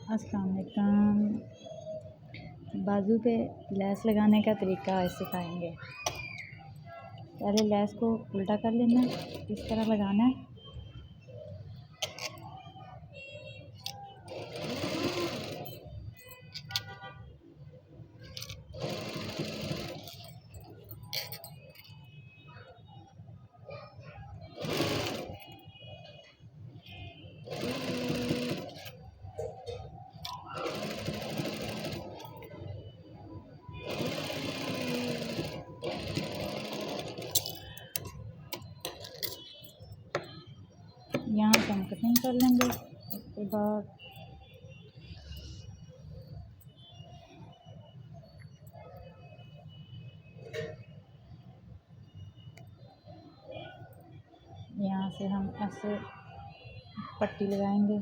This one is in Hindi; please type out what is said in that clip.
अस्सलाम वालेकुम। बाजू पे लैस लगाने का तरीका सिखाएंगे। पहले लैस को उल्टा कर लेना है, इस तरह लगाना है। यहाँ से हम कटिंग कर लेंगे। उसके बाद यहाँ से हम ऐसे पट्टी लगाएंगे।